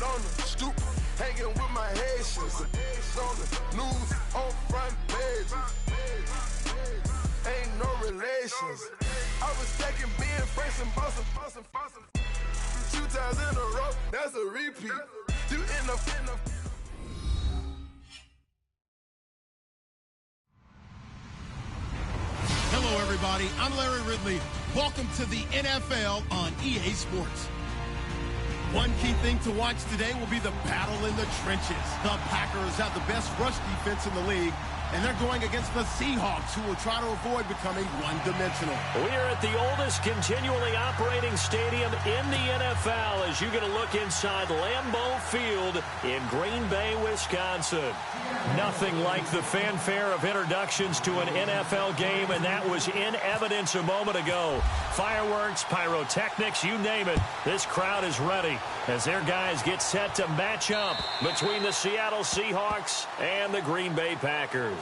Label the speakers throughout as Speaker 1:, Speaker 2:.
Speaker 1: it on the stoop, hanging with my Haitians. On the news, on front pages. Ain't no relations. I was stacking being fresh and bossing. 2 times in a row, that's a repeat. You end up.
Speaker 2: Hello, everybody. I'm Larry Ridley. Welcome to the NFL on EA Sports. One key thing to watch today will be the battle in the trenches. The Packers have the best rush defense in the league, and they're going against the Seahawks, who will try to avoid becoming one-dimensional.
Speaker 3: We are at the oldest continually operating stadium in the NFL as you get a look inside Lambeau Field in Green Bay, Wisconsin. Nothing like the fanfare of introductions to an NFL game, and that was in evidence a moment ago. Fireworks, pyrotechnics, you name it. This crowd is ready as their guys get set to match up between the Seattle Seahawks and the Green Bay Packers.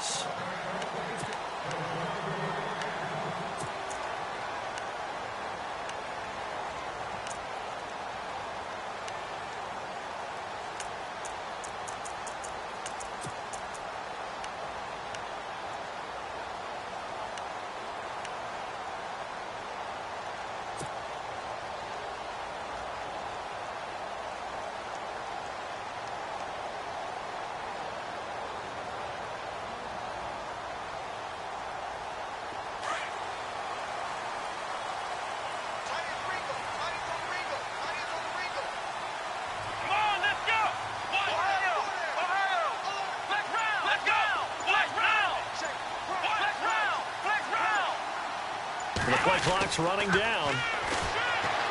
Speaker 3: The play clock's running down.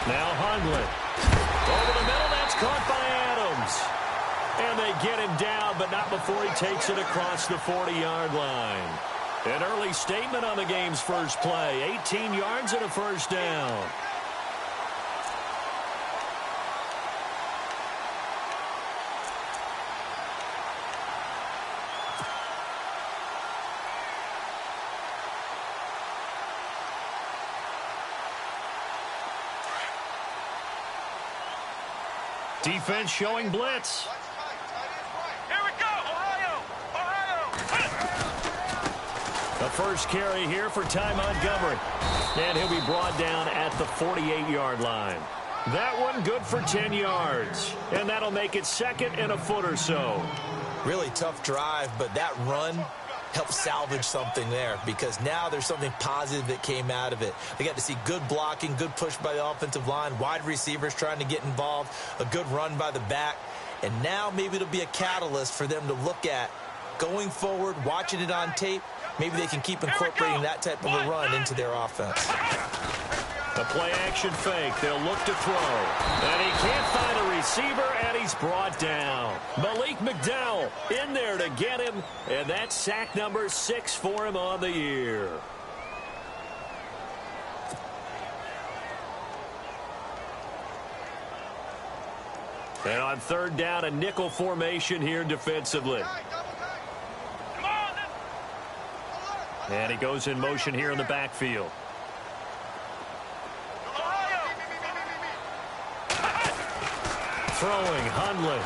Speaker 3: Now Hundley. Over the middle, that's caught by Adams. And they get him down, but not before he takes it across the 40-yard line. An early statement on the game's first play. 18 yards and a first down. Defense showing blitz.
Speaker 4: Here we go, Ohio!
Speaker 3: The first carry here for Ty Montgomery. And he'll be brought down at the 48-yard line. That one good for 10 yards. And that'll make it second and a foot or so.
Speaker 5: Really tough drive, but that run helped salvage something there because now there's something positive that came out of it. They got to see good blocking, good push by the offensive line, wide receivers trying to get involved, a good run by the back, and now maybe it'll be a catalyst for them to look at going forward, watching it on tape. Maybe they can keep incorporating that type of a run into their offense.
Speaker 3: The play-action fake. They'll look to throw. And he can't find a receiver, and he's brought down. Malik McDowell in there to get him, and that's sack number 6 for him on the year. And on third down, a nickel formation here defensively. And he goes in motion here in the backfield. Throwing, Hundley.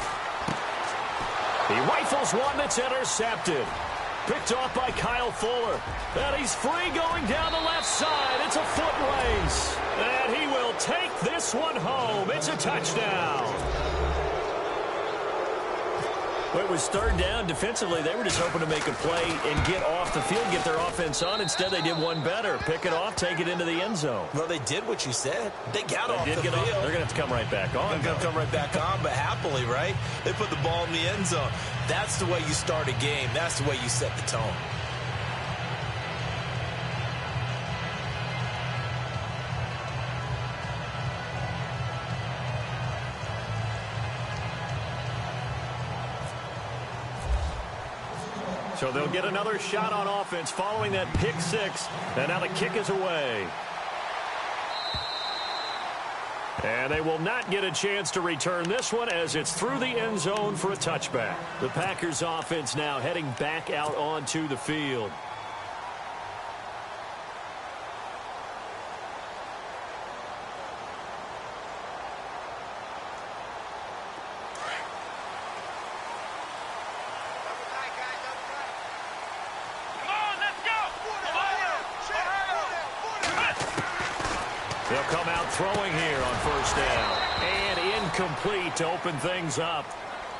Speaker 3: He rifles one that's intercepted. Picked off by Kyle Fuller. And he's free going down the left side. It's a foot race. And he will take this one home. It's a touchdown. Well, it was third down. Defensively, they were just hoping to make a play and get off the field, get their offense on. Instead, they did one better. Pick it off, take it into the end zone.
Speaker 5: Well, they did what you said. They got off the field.
Speaker 3: They're going to have to come right back on.
Speaker 5: They're going to come right back on, but happily, right? They put the ball in the end zone. That's the way you start a game. That's the way you set the tone.
Speaker 3: So they'll get another shot on offense following that pick six. And now the kick is away. And they will not get a chance to return this one as it's through the end zone for a touchback. The Packers offense now heading back out onto the field. throwing here on first down. And incomplete to open things up.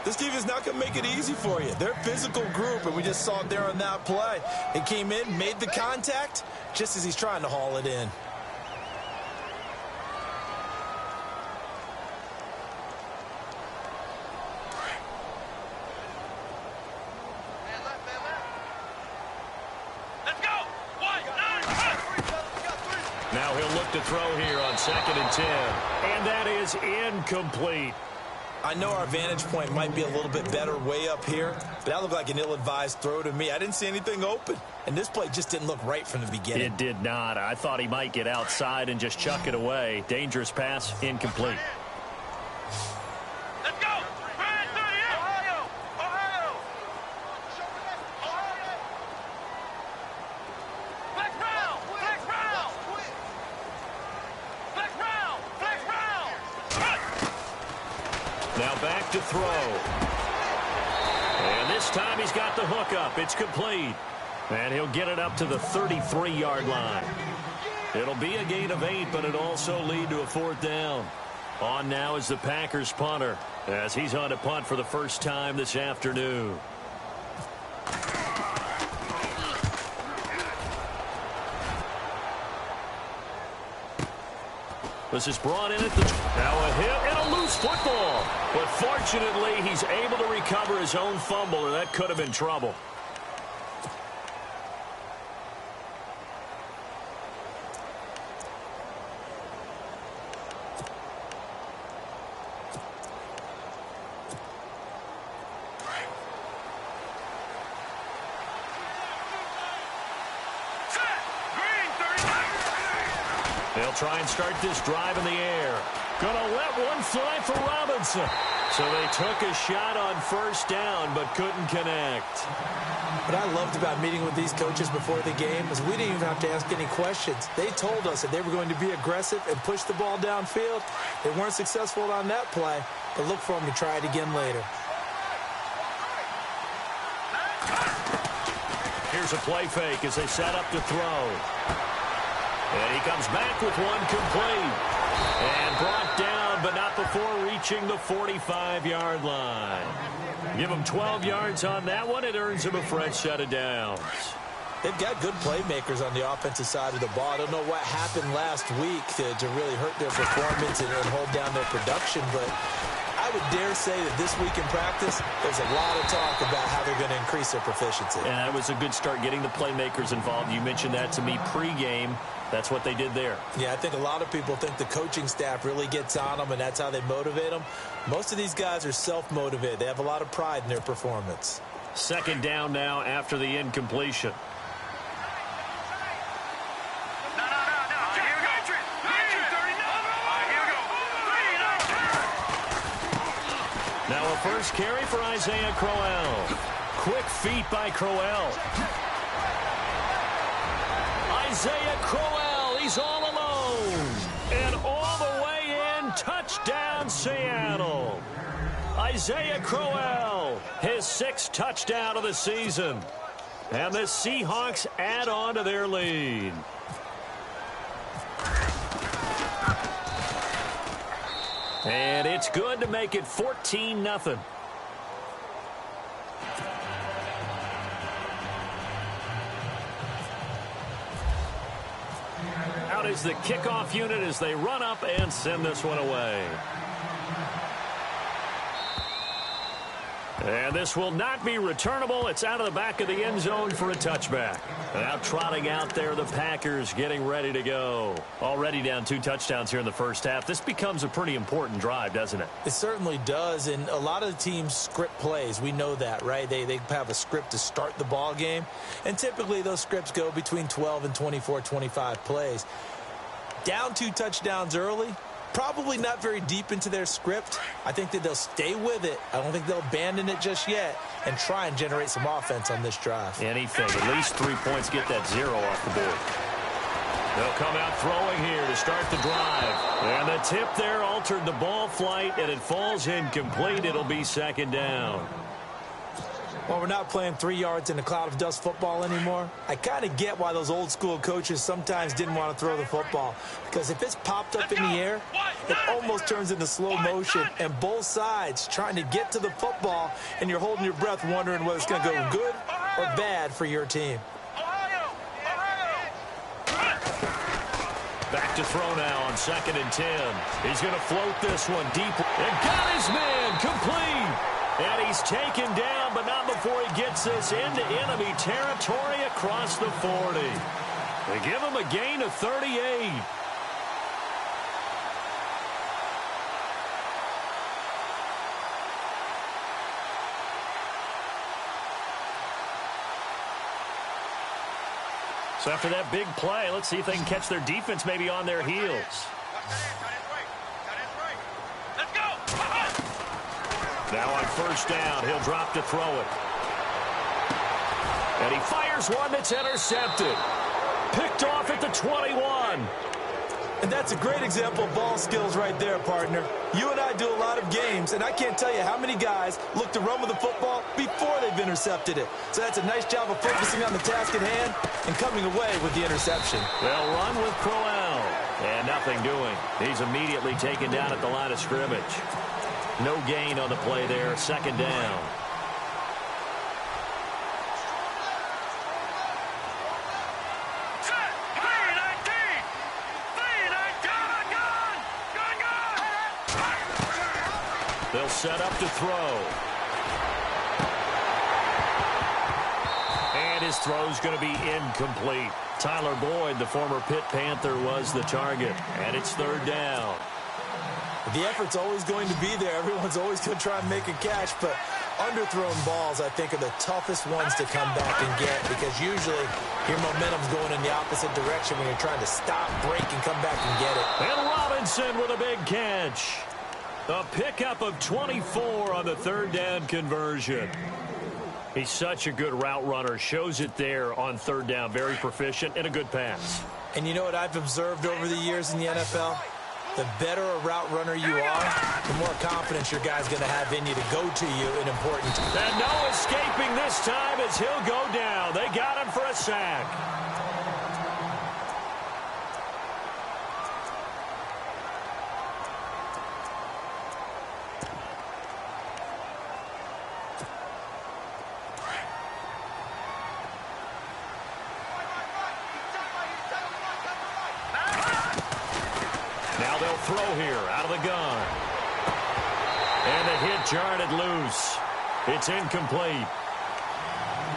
Speaker 5: This defense is not going to make it easy for you. They're a physical group, and we just saw it there on that play. It came in, made the contact, just as he's trying to haul it in.
Speaker 3: Now he'll look to throw here on 2nd and 10. And that is incomplete.
Speaker 5: I know our vantage point might be a little bit better way up here, but that looked like an ill-advised throw to me. I didn't see anything open, and this play just didn't look right from the beginning.
Speaker 3: It did not. I thought he might get outside and just chuck it away. Dangerous pass, incomplete.
Speaker 4: Let's go! Ohio! Ohio! Flex round! Flex round! Flex round! Flex round!
Speaker 3: Now back to throw. And this time he's got the hook up. It's complete. And he'll get it up to the 33-yard line. It'll be a gain of 8, but it'll also lead to a 4th down. On now is the Packers punter, as he's on to punt for the first time this afternoon. This is brought in at the... Now a hit and a loose football. But fortunately, he's able to recover his own fumble, or that could have been trouble. They'll try and start this drive in the air. Gonna let one fly for Robinson. So they took a shot on first down, but couldn't connect.
Speaker 5: What I loved about meeting with these coaches before the game is we didn't even have to ask any questions. They told us that they were going to be aggressive and push the ball downfield. They weren't successful on that play, but look for them to try it again later.
Speaker 3: Here's a play fake as they set up to throw. And he comes back with one complete. And brought down, but not before reaching the 45-yard line. Give him 12 yards on that one. It earns him a fresh set of downs.
Speaker 5: They've got good playmakers on the offensive side of the ball. I don't know what happened last week to really hurt their performance and hold down their production, but I would dare say that this week in practice, there's a lot of talk about how they're going to increase their proficiency.
Speaker 3: And that was a good start getting the playmakers involved. You mentioned that to me pregame. That's what they did there.
Speaker 5: Yeah, I think a lot of people think the coaching staff really gets on them, and that's how they motivate them. Most of these guys are self-motivated. They have a lot of pride in their performance.
Speaker 3: 2nd down now after the incompletion. Now a first carry for Isaiah Crowell. Quick feet by Crowell. Isaiah Crowell, he's all alone. And all the way in, touchdown Seattle. Isaiah Crowell, his 6th touchdown of the season. And the Seahawks add on to their lead. And it's good to make it 14-0. Out is the kickoff unit as they run up and send this one away. And this will not be returnable. It's out of the back of the end zone for a touchback. Now trotting out there, the Packers getting ready to go. Already down 2 touchdowns here in the first half. This becomes a pretty important drive, doesn't it?
Speaker 5: It certainly does, and a lot of the teams script plays. We know that, right? They have a script to start the ball game, and typically those scripts go between 12 and 24, 25 plays. Down 2 touchdowns early, probably not very deep into their script. I think that they'll stay with it. I don't think they'll abandon it just yet and try and generate some offense on this drive.
Speaker 3: Anything. At least 3 points, get that 0 off the board. They'll come out throwing here to start the drive. And the tip there altered the ball flight, and it falls incomplete. It'll be 2nd down.
Speaker 5: Well, we're not playing 3 yards in a cloud of dust football anymore. I kind of get why those old school coaches sometimes didn't want to throw the football. Because if it's popped up in the air, it almost turns into slow motion. And both sides trying to get to the football, and you're holding your breath wondering whether it's going to go good or bad for your team.
Speaker 3: Back to throw now on 2nd and 10. He's going to float this one deep. And got his man complete. And he's taken down, but not before he gets this into enemy territory across the 40. They give him a gain of 38. So after that big play, let's see if they can catch their defense maybe on their heels. Now on 1st down, he'll drop to throw it. And he fires one that's intercepted. Picked off at the 21.
Speaker 5: And that's a great example of ball skills right there, partner. You and I do a lot of games, and I can't tell you how many guys look to run with the football before they've intercepted it. So that's a nice job of focusing on the task at hand and coming away with the interception.
Speaker 3: They'll run with Crowell. And nothing doing. He's immediately taken down at the line of scrimmage. No gain on the play there. 2nd down. They'll set up to throw. And his throw's going to be incomplete. Tyler Boyd, the former Pitt Panther, was the target. And it's 3rd down.
Speaker 5: The effort's always going to be there. Everyone's always going to try and make a catch, but underthrown balls, I think, are the toughest ones to come back and get because usually your momentum's going in the opposite direction when you're trying to stop, break, and come back and get it.
Speaker 3: And Robinson with a big catch. A pickup of 24 on the 3rd down conversion. He's such a good route runner. Shows it there on 3rd down. Very proficient and a good pass.
Speaker 5: And you know what I've observed over the years in the NFL? The better a route runner you are, the more confidence your guy's going to have in you to go to you in important times.
Speaker 3: And no escaping this time as he'll go down. They got him for a sack. Now they'll throw here out of the gun. And the hit jarred it loose. It's incomplete.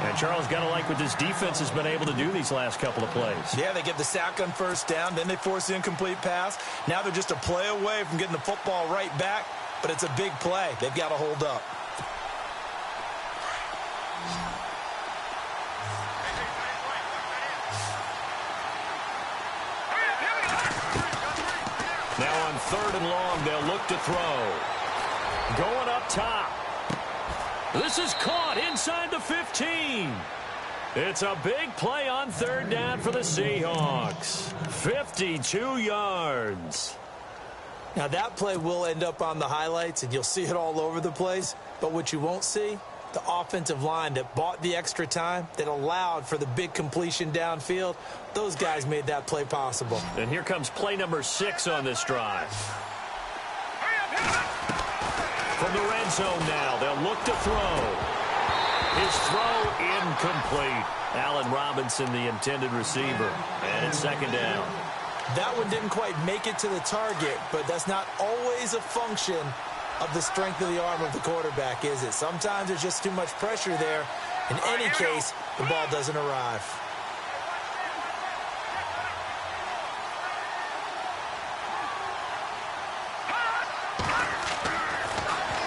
Speaker 3: And Charles, got to like what this defense has been able to do these last couple of plays.
Speaker 5: Yeah, they get the sack on 1st down, then they force the incomplete pass. Now they're just a play away from getting the football right back, but it's a big play. They've got to hold up.
Speaker 3: Now on 3rd and long, they'll look to throw. Going up top. This is caught inside the 15. It's a big play on 3rd down for the Seahawks. 52 yards.
Speaker 5: Now that play will end up on the highlights, and you'll see it all over the place. But what you won't see, the offensive line that bought the extra time, that allowed for the big completion downfield, those guys made that play possible.
Speaker 3: And here comes play number 6 on this drive. From the red zone now, they'll look to throw. His throw incomplete. Allen Robinson, the intended receiver. And it's 2nd down.
Speaker 5: That one didn't quite make it to the target, but that's not always a function of the strength of the arm of the quarterback, is it? Sometimes there's just too much pressure there. In any case, the ball doesn't arrive.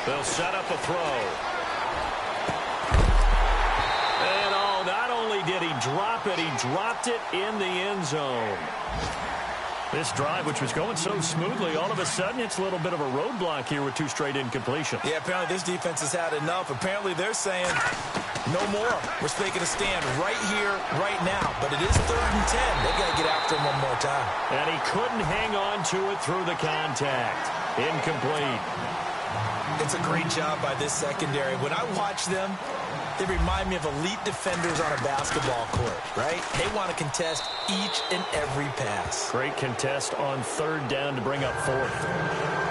Speaker 3: They'll set up a throw. And not only did he drop it, he dropped it in the end zone. This drive, which was going so smoothly, all of a sudden it's a little bit of a roadblock here with 2 straight incompletions.
Speaker 5: Yeah, apparently this defense has had enough. Apparently they're saying, no more. We're taking a stand right here, right now. But it is 3rd and 10. They've got to get after him one more time.
Speaker 3: And he couldn't hang on to it through the contact. Incomplete.
Speaker 5: It's a great job by this secondary. When I watch them, They remind me of elite defenders on a basketball court, right? They want to contest each and every pass.
Speaker 3: Great contest on third down to bring up fourth.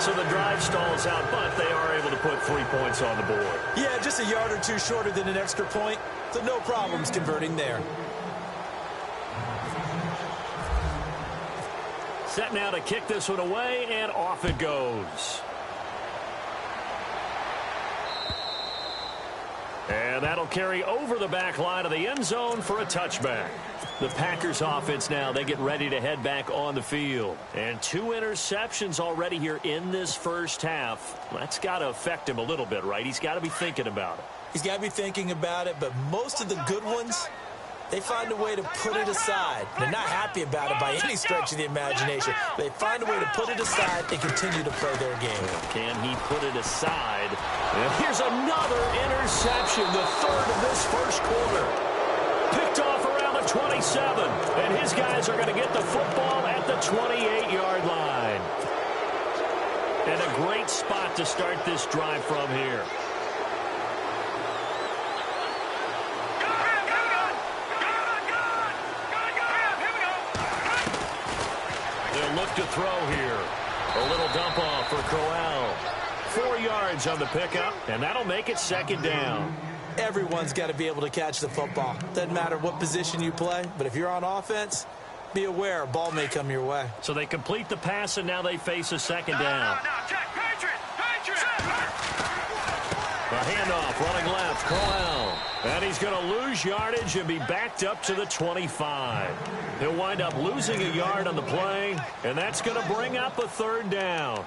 Speaker 3: So the drive stalls out, but they are able to put 3 points on the board.
Speaker 5: Yeah, just a yard or two shorter than an extra point, so no problems converting there.
Speaker 3: Set now to kick this one away, and off it goes. And that'll carry over the back line of the end zone for a touchback. The Packers offense now, they get ready to head back on the field. And 2 interceptions already here in this first half. That's got to affect him a little bit, right? He's got to be thinking about it.
Speaker 5: He's got to be thinking about it, but most of the good ones, they find a way to put it aside. They're not happy about it by any stretch of the imagination. They find a way to put it aside and continue to play their game.
Speaker 3: Can he put it aside? And here's another interception, the third of this first quarter. Picked off around the 27, and his guys are going to get the football at the 28-yard line. And a great spot to start this drive from here. Look to throw here. A little dump off for Corral. 4 yards on the pickup, and that'll make it second down.
Speaker 5: Everyone's got to be able to catch the football. Doesn't matter what position you play, but if you're on offense, be aware a ball may come your way.
Speaker 3: So they complete the pass, and now they face a second down. A handoff running left, Corral. And he's going to lose yardage and be backed up to the 25. He'll wind up losing a yard on the play, and that's going to bring up a third down.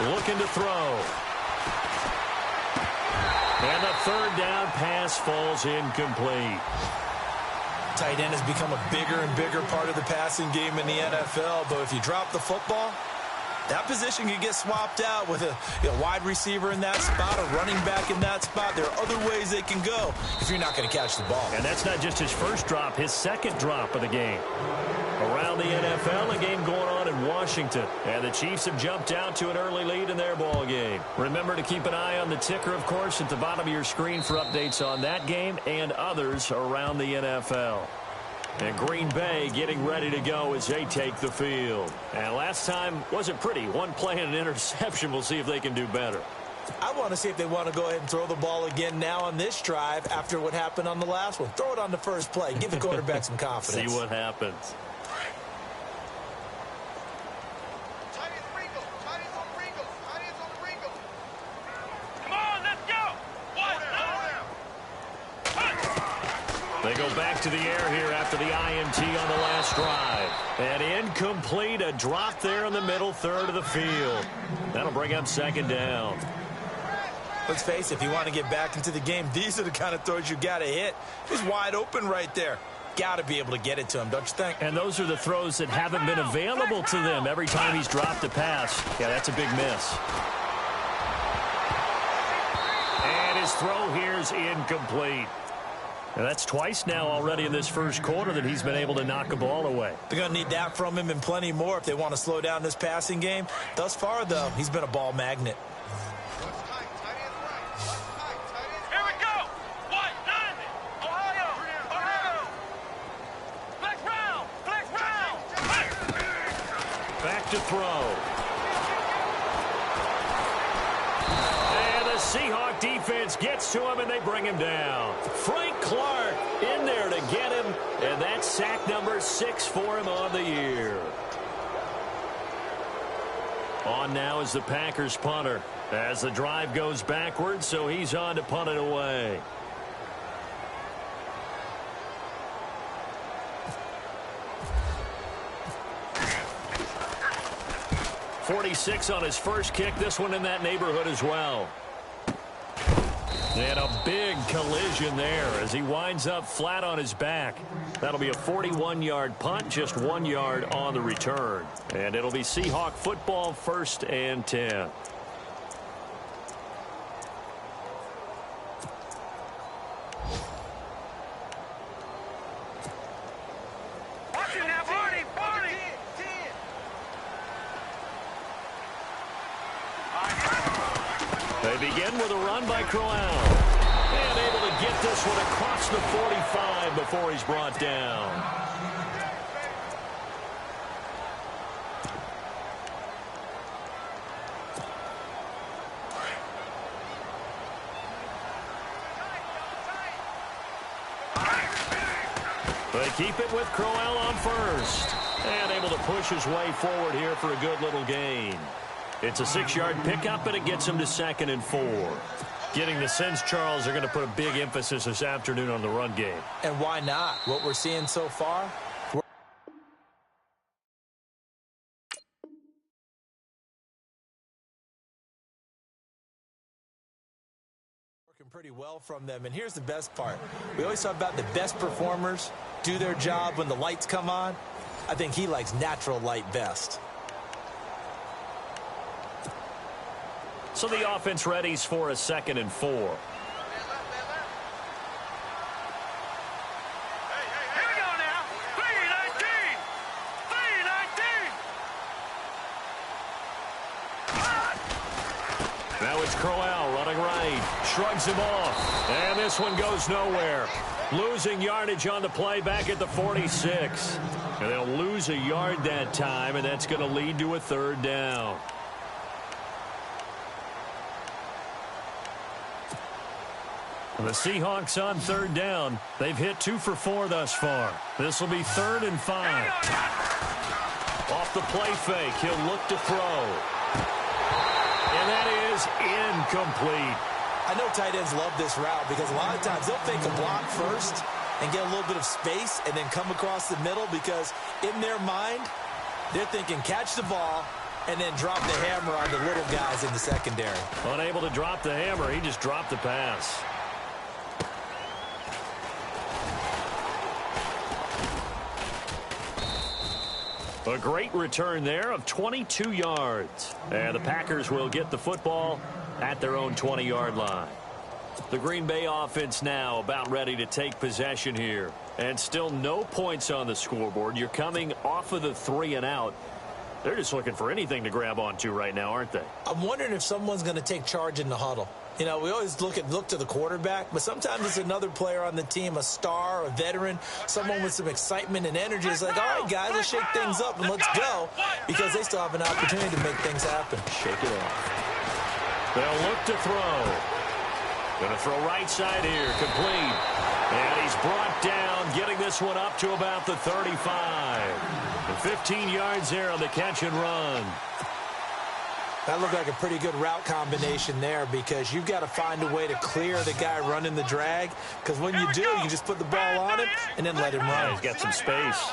Speaker 3: Looking to throw. And the third down pass falls incomplete.
Speaker 5: Tight end has become a bigger and bigger part of the passing game in the NFL, but if you drop the football, that position can get swapped out with a wide receiver in that spot, a running back in that spot. There are other ways they can go if you're not going to catch the ball.
Speaker 3: And that's not just his first drop, his second drop of the game. Around the NFL, a game going on in Washington. And the Chiefs have jumped out to an early lead in their ball game. Remember to keep an eye on the ticker, of course, at the bottom of your screen for updates on that game and others around the NFL. And Green Bay getting ready to go as they take the field. And last time wasn't pretty. One play and an interception. We'll see if they can do better.
Speaker 5: I want to see if they want to go ahead and throw the ball again now on this drive after what happened on the last one. Throw it on the first play. Give the quarterback some confidence.
Speaker 3: See what happens. They go back to the air here after the INT on the last drive. And incomplete, a drop there in the middle third of the field. That'll bring up second down.
Speaker 5: Let's face it, if you want to get back into the game, these are the kind of throws you got to hit. He's wide open right there. Got to be able to get it to him, don't you think?
Speaker 3: And those are the throws that haven't been available to them every time he's dropped a pass. Yeah, that's a big miss. And his throw here is incomplete. And that's twice now already in this first quarter that he's been able to knock a ball away.
Speaker 5: They're going to need that from him and plenty more if they want to slow down this passing game. Thus far, though, he's been a ball magnet.
Speaker 4: Here we go. What? Ohio. Flex round.
Speaker 3: Back to throw. Seahawk defense gets to him, and they bring him down. Frank Clark in there to get him, and that's sack number 6 for him on the year. On now is the Packers punter as the drive goes backwards, so he's on to punt it away. .46 on his first kick, this one in that neighborhood as well. And a big collision there as he winds up flat on his back. That'll be a 41-yard punt, just 1 yard on the return. And it'll be Seahawk football, 1st and 10. begin with a run by Crowell. And able to get this one across the 45 before he's brought down. They keep it with Crowell on first. And able to push his way forward here for a good little gain. It's a 6-yard pickup, and it gets him to 2nd and 4. Getting the sense, Charles, they're going to put a big emphasis this afternoon on the run game.
Speaker 5: And why not? What we're seeing so far, working pretty well from them. And here's the best part. We always talk about the best performers do their job when the lights come on. I think he likes natural light best.
Speaker 3: So the offense readies for a 2nd and 4.
Speaker 4: Here we go now. 319. 319.
Speaker 3: Now it's Crowell running right. Shrugs him off. And this one goes nowhere. Losing yardage on the play back at the 46. And they'll lose a yard that time, and that's going to lead to a 3rd down. The Seahawks on 3rd down. They've hit 2 for 4 thus far. This will be 3rd and 5. Off the play fake, he'll look to throw. And that is incomplete.
Speaker 5: I know tight ends love this route because a lot of times they'll fake a block first and get a little bit of space and then come across the middle because in their mind, they're thinking catch the ball and then drop the hammer on the little guys in the secondary.
Speaker 3: Unable to drop the hammer, he just dropped the pass. A great return there of 22 yards. And the Packers will get the football at their own 20-yard line. The Green Bay offense now about ready to take possession here. And still no points on the scoreboard. You're coming off of the 3 and out. They're just looking for anything to grab onto right now, aren't they?
Speaker 5: I'm wondering if someone's going to take charge in the huddle. You know, we always look to the quarterback, but sometimes it's another player on the team, a star, a veteran, someone with some excitement and energy. It's like, all right, guys, let's shake things up and let's go because they still have an opportunity to make things happen.
Speaker 3: Shake it off. They'll look to throw. Going to throw right side here, complete. And he's brought down, getting this one up to about the 35. And 15 yards there on the catch and run.
Speaker 5: That looked like a pretty good route combination there because you've got to find a way to clear the guy running the drag because when you do, you just put the ball on him and then let him run.
Speaker 3: He's got some space.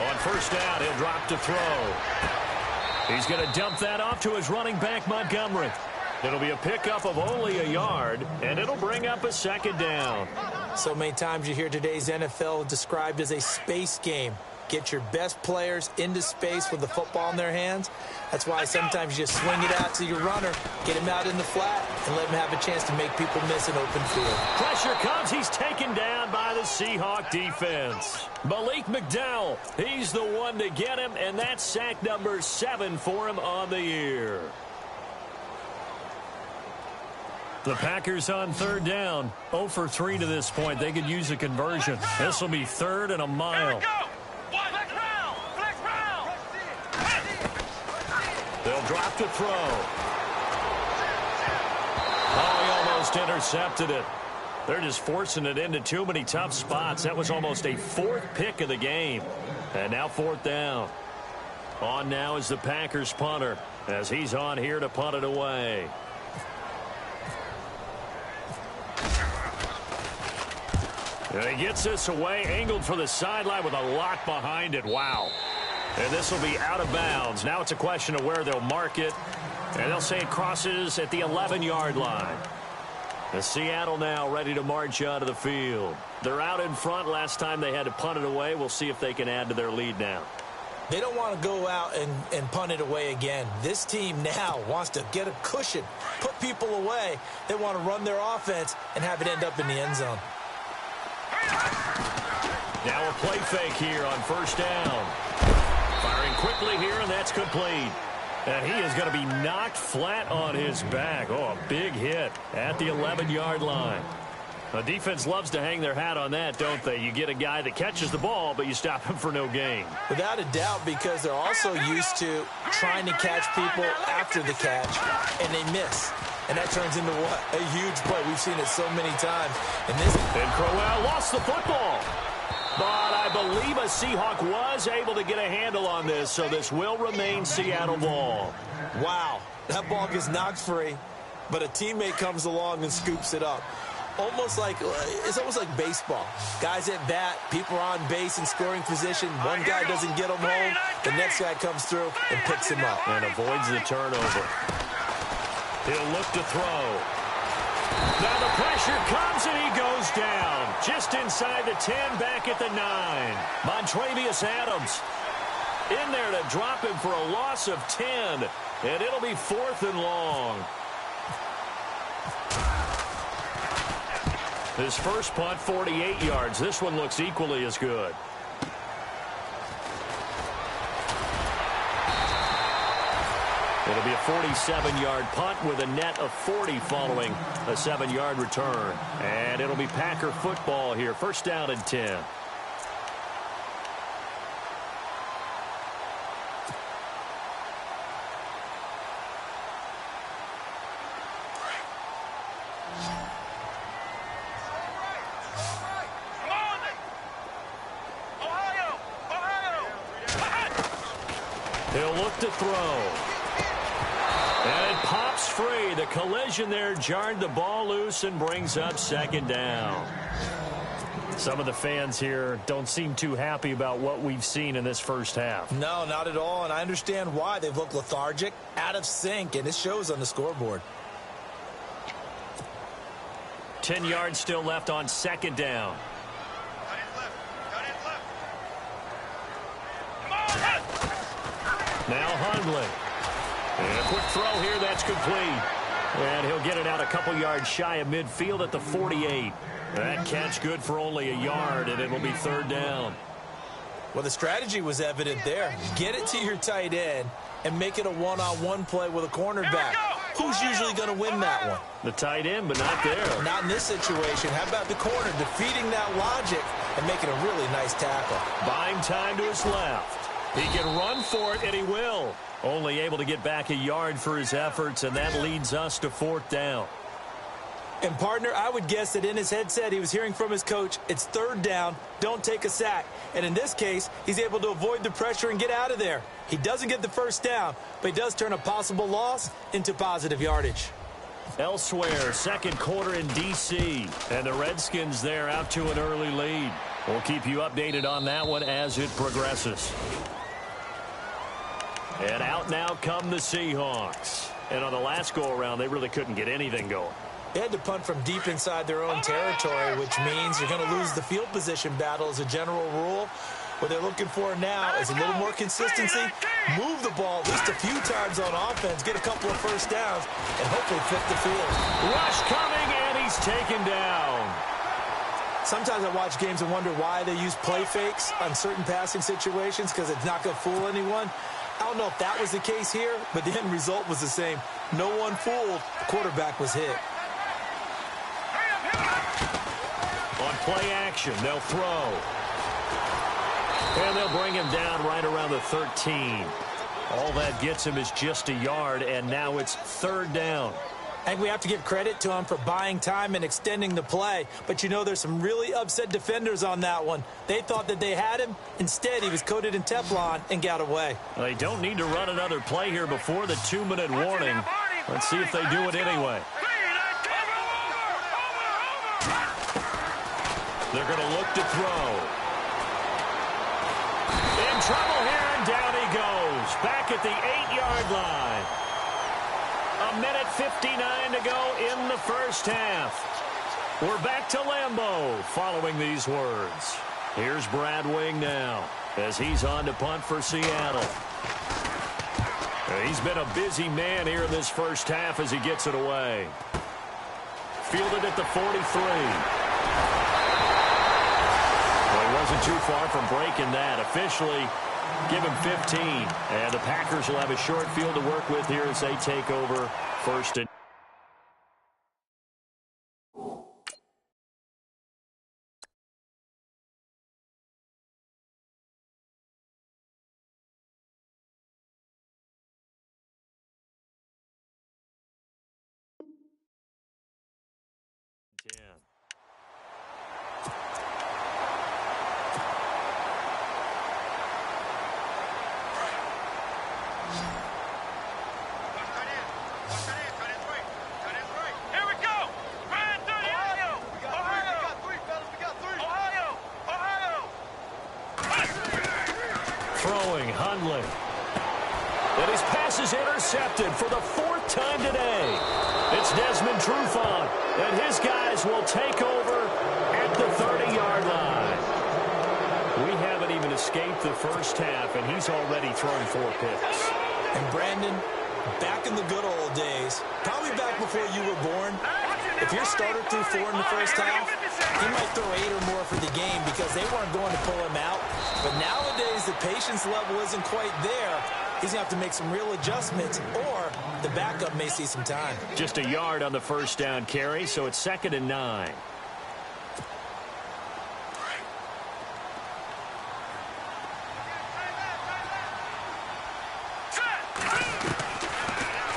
Speaker 3: On first down, he'll drop to throw. He's going to dump that off to his running back, Montgomery. It'll be a pickup of only a yard, and it'll bring up a 2nd down.
Speaker 5: So many times you hear today's NFL described as a space game. Get your best players into space with the football in their hands. That's why sometimes you just swing it out to your runner, get him out in the flat, and let him have a chance to make people miss an open field.
Speaker 3: Pressure comes. He's taken down by the Seahawk defense. Malik McDowell, he's the one to get him, and that's sack number 7 for him on the year. The Packers on 3rd down. 0 for 3 to this point. They could use a conversion. This will be 3rd and a mile. They'll drop to throw. Oh, he almost intercepted it. They're just forcing it into too many tough spots. That was almost a 4th pick of the game. And now 4th down. On now is the Packers punter as he's on here to punt it away. And he gets this away, angled for the sideline with a lot behind it. Wow. And this will be out of bounds. Now it's a question of where they'll mark it. And they'll say it crosses at the 11-yard line. The Seattle now ready to march out of the field. They're out in front. Last time they had to punt it away. We'll see if they can add to their lead now.
Speaker 5: They don't want to go out and punt it away again. This team now wants to get a cushion, put people away. They want to run their offense and have it end up in the end zone.
Speaker 3: Now a play fake here on first down. Firing quickly here, and that's complete. And he is going to be knocked flat on his back. Oh, a big hit at the 11-yard line. The defense loves to hang their hat on that, don't they? You get a guy that catches the ball, but you stop him for no gain.
Speaker 5: Without a doubt, because they're also used to trying to catch people after the catch, and they miss. And that turns into what? A huge play. We've seen it so many times.
Speaker 3: And Crowell lost the football. But I believe a Seahawk was able to get a handle on this, so this will remain Seattle ball.
Speaker 5: Wow, that ball gets knocked free, but a teammate comes along and scoops it up. It's almost like baseball. Guys at bat, people are on base in scoring position. One guy doesn't get him home, the next guy comes through and picks him up.
Speaker 3: And avoids the turnover. He'll look to throw. Now the pressure comes and he goes down. Just inside the 10, back at the 9. Montravius Adams in there to drop him for a loss of 10. And it'll be 4th and long. His first punt, 48 yards. This one looks equally as good. It'll be a 47-yard punt with a net of 40 following a 7-yard return. And it'll be Packer football here. First down and 10. He'll look to throw. And it pops free. The collision there jarred the ball loose and brings up 2nd down. Some of the fans here don't seem too happy about what we've seen in this first half.
Speaker 5: No, not at all, and I understand why. They've looked lethargic, out of sync, and it shows on the scoreboard.
Speaker 3: 10 yards still left on 2nd down. Now Hundley. And a quick throw here, that's complete. And he'll get it out a couple yards shy of midfield at the 48. That catch good for only a yard, and it'll be 3rd down.
Speaker 5: Well, the strategy was evident there. Get it to your tight end and make it a one-on-one play with a cornerback. Who's usually going to win that one?
Speaker 3: The tight end, but not there.
Speaker 5: Not in this situation. How about the corner defeating that logic and making a really nice tackle?
Speaker 3: Buying time to his left. He can run for it, and he will. Only able to get back a yard for his efforts, and that leads us to 4th down.
Speaker 5: And, partner, I would guess that in his headset he was hearing from his coach, it's 3rd down, don't take a sack. And in this case, he's able to avoid the pressure and get out of there. He doesn't get the first down, but he does turn a possible loss into positive yardage.
Speaker 3: Elsewhere, 2nd quarter in D.C., and the Redskins there out to an early lead. We'll keep you updated on that one as it progresses. And out now come the Seahawks. And on the last go-around, they really couldn't get anything going.
Speaker 5: They had to punt from deep inside their own territory, which means you're going to lose the field position battle as a general rule. What they're looking for now is a little more consistency, move the ball at least a few times on offense, get a couple of first downs, and hopefully flip the field.
Speaker 3: Rush coming, and he's taken down.
Speaker 5: Sometimes I watch games and wonder why they use play fakes on certain passing situations because it's not going to fool anyone. I don't know if that was the case here, but the end result was the same. No one fooled. The quarterback was hit.
Speaker 3: On play action, they'll throw. And they'll bring him down right around the 13. All that gets him is just a yard, and now it's 3rd down.
Speaker 5: I think we have to give credit to him for buying time and extending the play. But, you know, there's some really upset defenders on that one. They thought that they had him. Instead, he was coated in Teflon and got away.
Speaker 3: Well, they don't need to run another play here before the 2-minute warning. Let's see if they do it anyway. They're going to look to throw. In trouble here, and down he goes. Back at the 8-yard line. A minute 59 to go in the first half. We're back to Lambeau following these words. Here's Brad Wing now as he's on to punt for Seattle. He's been a busy man here in this first half as he gets it away. Fielded at the 43. Well, he wasn't too far from breaking that. Officially, give him 15. And the Packers will have a short field to work with here as they take over first and throwing, Hundley. And his pass is intercepted for the 4th time today. It's Desmond Trufant, and his guys will take over at the 30-yard line. We haven't even escaped the first half, and he's already thrown 4 picks.
Speaker 5: And Brandon, back in the good old days, probably back before you were born, if your starter threw 4 in the first half, he might throw 8 or more for the game because they weren't going to pull him out. But nowadays, the patience level isn't quite there. He's going to have to make some real adjustments, or the backup may see some time.
Speaker 3: Just a yard on the first down carry, so it's 2nd and 9.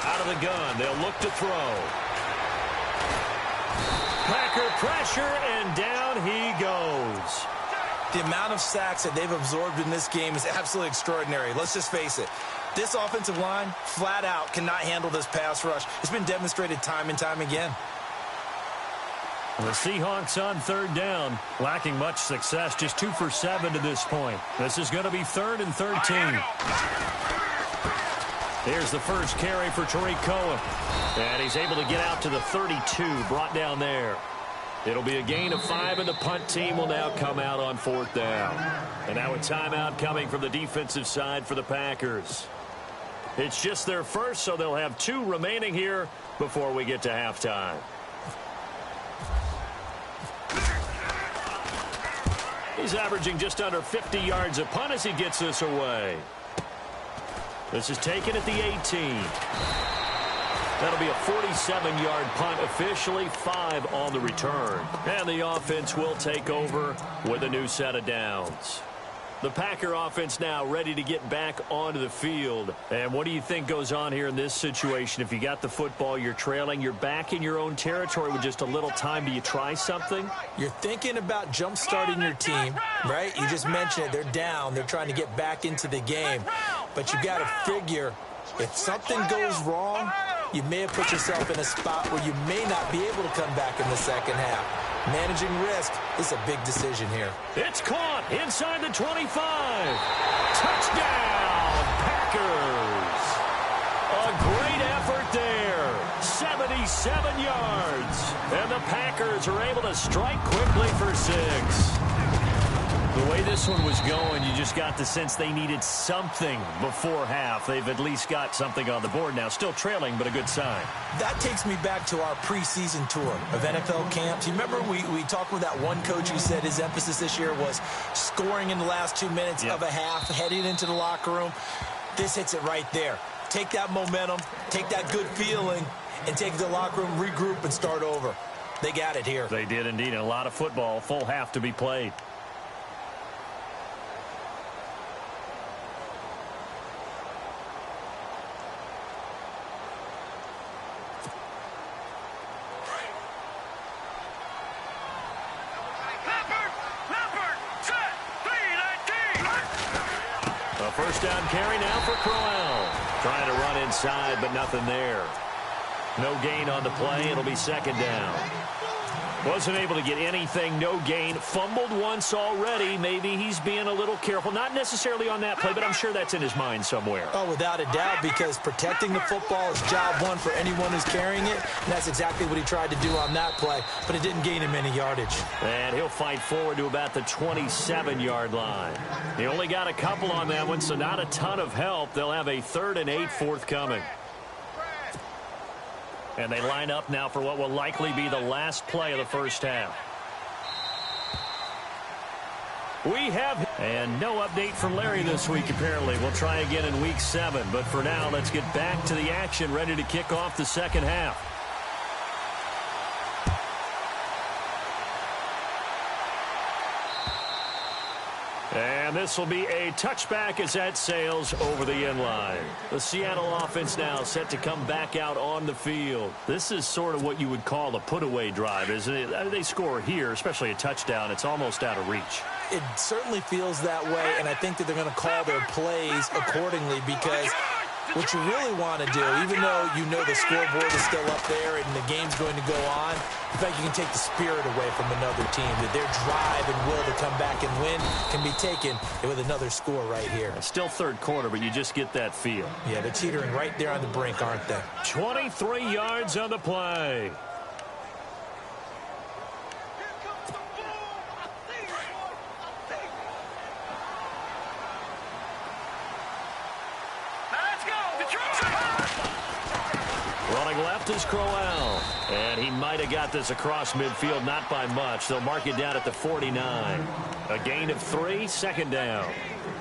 Speaker 3: Out of the gun, they'll look to throw. Packer pressure, and down he goes.
Speaker 5: The amount of sacks that they've absorbed in this game is absolutely extraordinary. Let's just face it. This offensive line, flat out, cannot handle this pass rush. It's been demonstrated time and time again.
Speaker 3: The Seahawks on 3rd down, lacking much success, just 2 for 7 to this point. This is going to be 3rd and 13. Here's the first carry for Tariq Cohen. And he's able to get out to the 32, brought down there. It'll be a gain of 5, and the punt team will now come out on 4th down. And now a timeout coming from the defensive side for the Packers. It's just their first, so they'll have 2 remaining here before we get to halftime. He's averaging just under 50 yards a punt as he gets this away. This is taken at the 18. That'll be a 47-yard punt, officially 5 on the return. And the offense will take over with a new set of downs. The Packer offense now ready to get back onto the field. And what do you think goes on here in this situation? If you got the football, you're trailing, you're back in your own territory with just a little time. Do you try something?
Speaker 5: You're thinking about jump-starting your team, right? You just mentioned it. They're down. They're trying to get back into the game. But you got to figure if something goes wrong, you may have put yourself in a spot where you may not be able to come back in the second half. Managing risk is a big decision here.
Speaker 3: It's caught inside the 25. Touchdown, Packers. A great effort there. 77 yards. And the Packers are able to strike quickly for 6. The way this one was going, you just got the sense they needed something before half. They've at least got something on the board now. Still trailing, but a good sign.
Speaker 5: That takes me back to our preseason tour of NFL camps. You remember we talked with that one coach who said his emphasis this year was scoring in the last 2 minutes of a half, heading into the locker room. This hits it right there. Take that momentum, take that good feeling, and take it to the locker room, regroup, and start over. They got it here.
Speaker 3: They did indeed. A lot of football, full half to be played. First down carry now for Crowell. Trying to run inside, but nothing there. No gain on the play. It'll be 2nd down. Wasn't able to get anything. No gain. Fumbled once already. Maybe he's being a little careful. Not necessarily on that play, but I'm sure that's in his mind somewhere.
Speaker 5: Oh, without a doubt, because protecting the football is job one for anyone who's carrying it. And that's exactly what he tried to do on that play, but it didn't gain him any yardage.
Speaker 3: And he'll fight forward to about the 27-yard line. He only got a couple on that one, so not a ton of help. They'll have a 3rd and 8 forthcoming. And they line up now for what will likely be the last play of the first half. We have, and no update from Larry this week, apparently. We'll try again in Week 7. But for now, let's get back to the action, ready to kick off the second half. And this will be a touchback as that sails over the inline. The Seattle offense now set to come back out on the field. This is sort of what you would call a put-away drive, isn't it? They score here, especially a touchdown. It's almost out of reach.
Speaker 5: It certainly feels that way, and I think that they're going to call their plays accordingly because what you really want to do, even though you know the scoreboard is still up there and the game's going to go on, in fact, you can take the spirit away from another team, that their drive and will to come back and win can be taken with another score right here.
Speaker 3: Still third quarter, but you just get that feel.
Speaker 5: Yeah, they're teetering right there on the brink, aren't they?
Speaker 3: 23 yards on the play. Running left is Crowell. And he might have got this across midfield, not by much. They'll mark it down at the 49. A gain of 3, second down.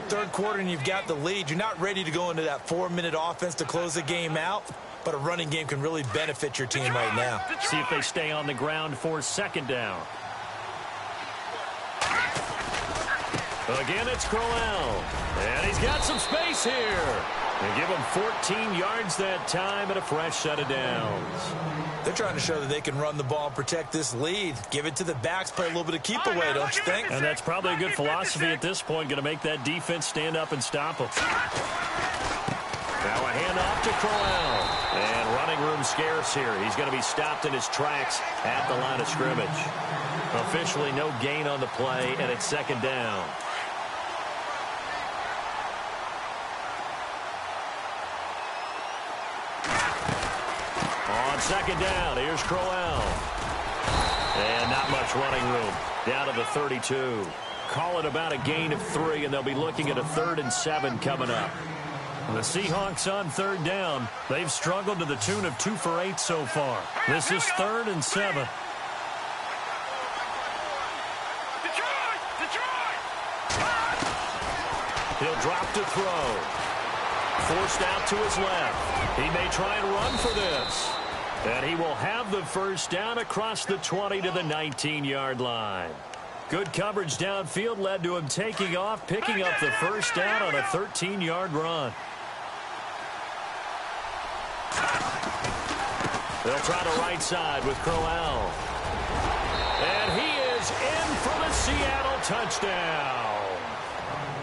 Speaker 5: Third quarter and you've got the lead. You're not ready to go into that 4-minute offense to close the game out, but a running game can really benefit your team right now.
Speaker 3: See if they stay on the ground for second down. Again, it's Crowell. And he's got some space here. They give him 14 yards that time and a fresh set of downs.
Speaker 5: They're trying to show that they can run the ball and protect this lead. Give it to the backs, play a little bit of keep away, don't you think?
Speaker 3: And that's probably a good philosophy at this point, going to make that defense stand up and stop them. Now a handoff to Crowell. And running room scarce here. He's going to be stopped in his tracks at the line of scrimmage. Officially no gain on the play, and it's second down. On second down, here's Crowell. And not much running room. Down to the 32. Call it about a gain of 3, and they'll be looking at a 3rd and 7 coming up. The Seahawks on third down. They've struggled to the tune of 2 for 8 so far. This is 3rd and 7. He'll drop to throw. Forced out to his left. He may try and run for this. And he will have the first down across the 20 to the 19-yard line. Good coverage downfield led to him taking off, picking up the first down on a 13-yard run. They'll try the right side with Crowell. And he is in for the Seattle touchdown.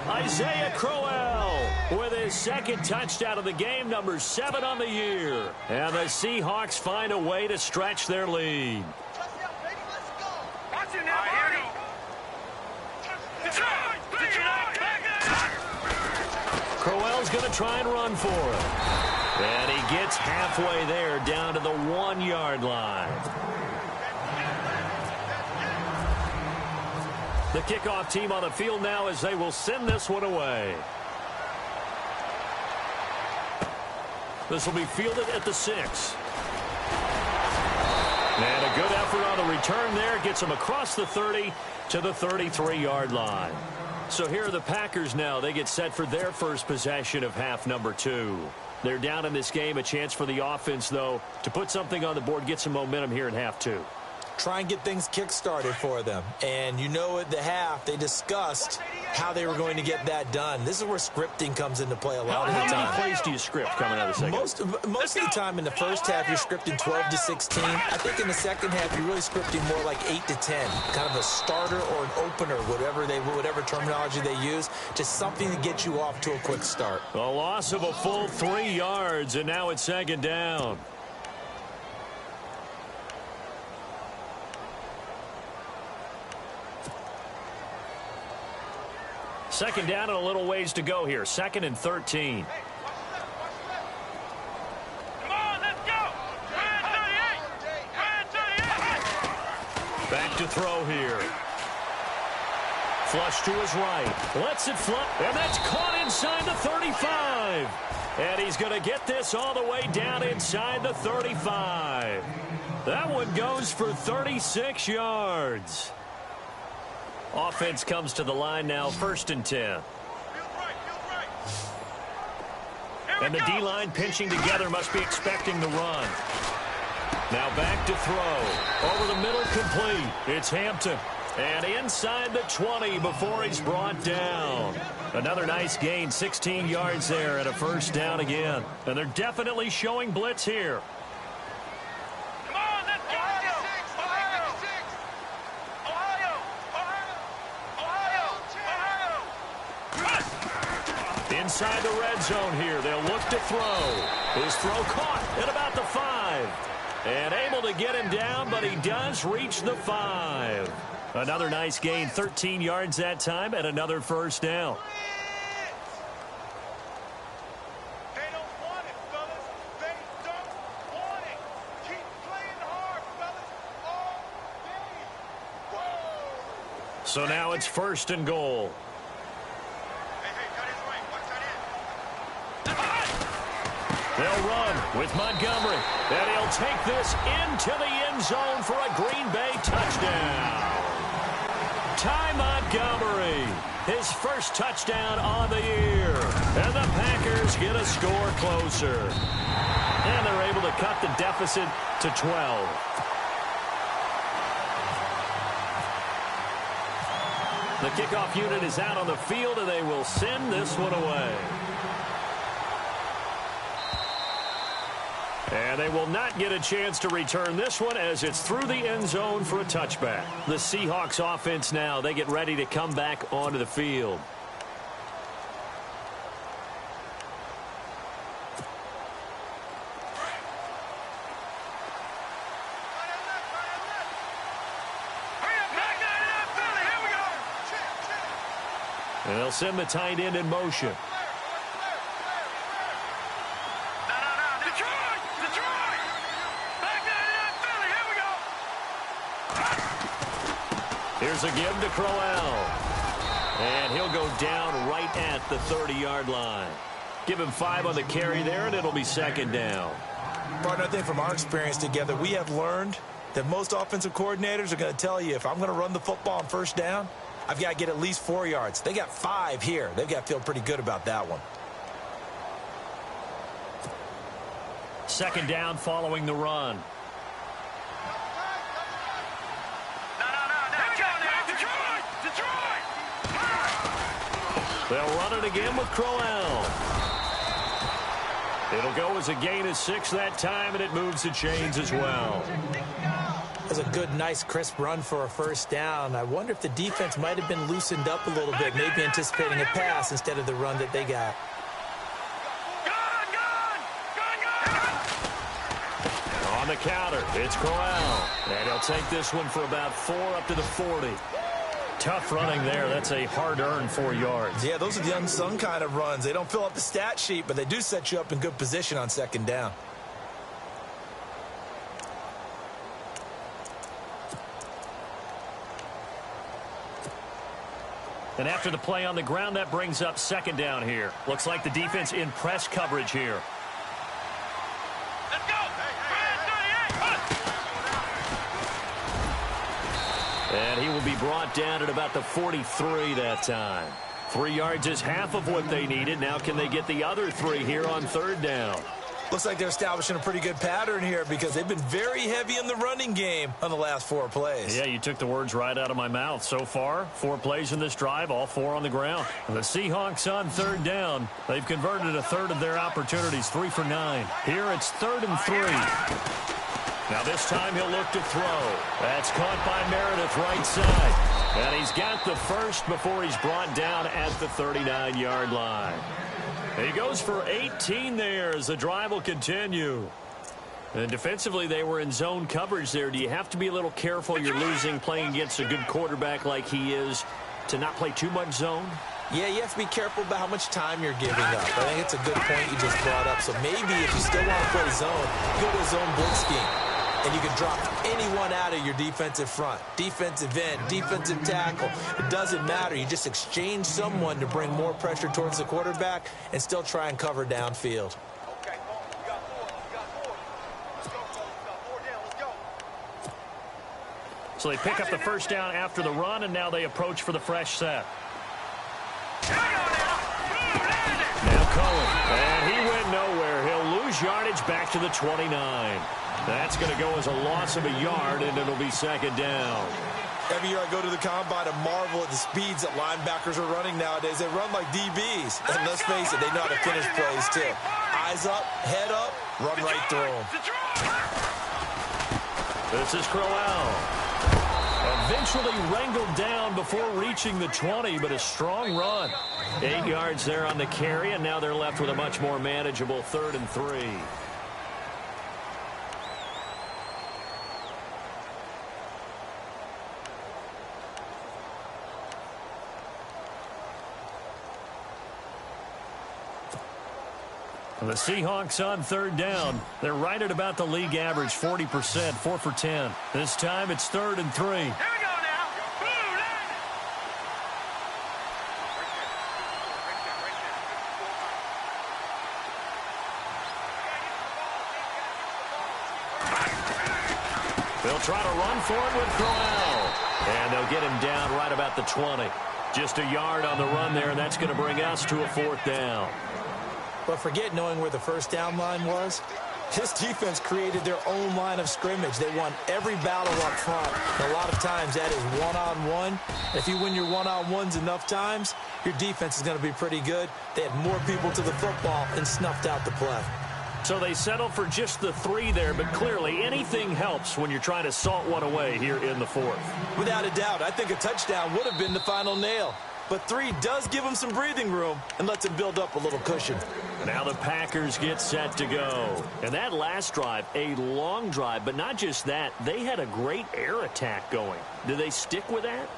Speaker 3: Isaiah Crowell with his second touchdown of the game, number 7 on the year. And the Seahawks find a way to stretch their lead. Crowell's going to try and run for it. And he gets halfway there, down to the 1-yard line. The kickoff team on the field now as they will send this one away. This will be fielded at the 6. And a good effort on the return there. Gets him across the 30 to the 33-yard line. So here are the Packers now. They get set for their first possession of half number 2. They're down in this game. A chance for the offense, though, to put something on the board, get some momentum here in half 2.
Speaker 5: Try and get things kick-started for them. And you know at the half, they discussed how they were going to get that done. This is where scripting comes into play a lot of the time.
Speaker 3: How many plays do you script coming out of the second?
Speaker 5: Most of the time in the first half, you're scripting 12 to 16. I think in the second half, you're really scripting more like 8 to 10. Kind of a starter or an opener, whatever terminology they use. Just something to get you off to a quick start.
Speaker 3: A loss of a full 3 yards, and now it's second down. Second down and a little ways to go here. 2nd and 13.
Speaker 4: Come on, let's go.
Speaker 3: Back to throw here. Flush to his right. Lets it fly. And that's caught inside the 35. And he's going to get this all the way down inside the 35. That one goes for 36 yards. Offense comes to the line now, 1st and 10. And the D-line pinching together must be expecting the run. Now back to throw. Over the middle, complete. It's Hampton. And inside the 20 before he's brought down. Another nice gain, 16 yards there and a 1st down again. And they're definitely showing blitz here.
Speaker 4: Come on, let's go! Ohio!
Speaker 3: Inside the red zone here, they'll look to throw. His throw caught at about the 5. And able to get him down, but he does reach the 5. Another nice gain, 13 yards that time, and another 1st down.
Speaker 4: They don't want it, fellas. They don't want it. Keep playing hard, fellas. All day. Whoa!
Speaker 3: So now it's 1st and goal.
Speaker 4: Hey, cut his way. Watch that in.
Speaker 3: They'll run with Montgomery. And he'll take this into the end zone for a Green Bay touchdown. Ty Montgomery, his 1st touchdown on the year. And the Packers get a score closer. And they're able to cut the deficit to 12. The kickoff unit is out on the field, and they will send this one away. And they will not get a chance to return this one as it's through the end zone for a touchback. The Seahawks offense now, they get ready to come back onto the field. And they'll send the tight end in motion. Here's a give to Crowell. And he'll go down right at the 30-yard line. Give him 5 on the carry there, and it'll be 2nd down.
Speaker 5: Partner, I think from our experience together, we have learned that most offensive coordinators are going to tell you, if I'm going to run the football on 1st down, I've got to get at least 4 yards. They got 5 here. They've got to feel pretty good about that one.
Speaker 3: 2nd down following the run. They'll run it again with Crowell. It'll go as a gain of 6 that time, and it moves the chains as well.
Speaker 5: That's a good, nice, crisp run for a 1st down. I wonder if the defense might have been loosened up a little bit, maybe anticipating a pass instead of the run that they got.
Speaker 3: On the counter, it's Crowell. And he'll take this one for about 4 up to the 40. Tough running there. That's a hard-earned 4 yards.
Speaker 5: Yeah, those are the unsung kind of runs. They don't fill up the stat sheet, but they do set you up in good position on 2nd down.
Speaker 3: And after the play on the ground, that brings up 2nd down here. Looks like the defense in press coverage here.
Speaker 4: Let's go!
Speaker 3: And he will be brought down at about the 43 that time. 3 yards is half of what they needed. Now can they get the other 3 here on 3rd down?
Speaker 5: Looks like they're establishing a pretty good pattern here because they've been very heavy in the running game on the last 4 plays.
Speaker 3: Yeah, you took the words right out of my mouth. So far, 4 plays in this drive, all 4 on the ground. And the Seahawks on 3rd down. They've converted a third of their opportunities, 3 for 9. Here it's 3rd and 3. Now this time he'll look to throw. That's caught by Meredith right side. And he's got the 1st before he's brought down at the 39-yard line. He goes for 18 there as the drive will continue. And defensively, they were in zone coverage there. Do you have to be a little careful? You're losing playing against a good quarterback like he is to not play too much zone?
Speaker 5: Yeah, you have to be careful about how much time you're giving up. I think it's a good point you just brought up. So maybe if you still want to play zone, go to a zone blitz scheme. And you can drop anyone out of your defensive front. Defensive end, defensive tackle. It doesn't matter. You just exchange someone to bring more pressure towards the quarterback and still try and cover downfield.
Speaker 4: Okay, we got 4. Let's go, fellas. We got 4 down. Let's go.
Speaker 3: So they pick up the first down after the run, and now they approach for the fresh set. Now Cohen, and he went nowhere. He'll lose yardage back to the 29. That's going to go as a loss of a yard, and it'll be second down.
Speaker 5: Every year I go to the combine and marvel at the speeds that linebackers are running nowadays. They run like DBs. And let's face it, they know how to finish plays too. Eyes up, head up, run right through them.
Speaker 3: This is Crowell. Eventually wrangled down before reaching the 20, but a strong run. 8 yards there on the carry, and now they're left with a much more manageable 3rd and 3. The Seahawks on 3rd down. They're right at about the league average, 40%, 4 for 10. This time it's 3rd and 3.
Speaker 4: Here we go now.
Speaker 3: They'll try to run for it with Crowell. And they'll get him down right about the 20. Just a yard on the run there, and that's going to bring us to a 4th down.
Speaker 5: But forget knowing where the first down line was. This defense created their own line of scrimmage. They won every battle up front. And a lot of times that is one-on-one. If you win your one-on-ones enough times, your defense is going to be pretty good. They had more people to the football and snuffed out the play.
Speaker 3: So they settle for just the 3 there, but clearly anything helps when you're trying to salt one away here in the 4th.
Speaker 5: Without a doubt, I think a touchdown would have been the final nail. But 3 does give them some breathing room and lets them build up a little cushion.
Speaker 3: Now the Packers get set to go. And that last drive, a long drive, but not just that. They had a great air attack going. Do they stick with that?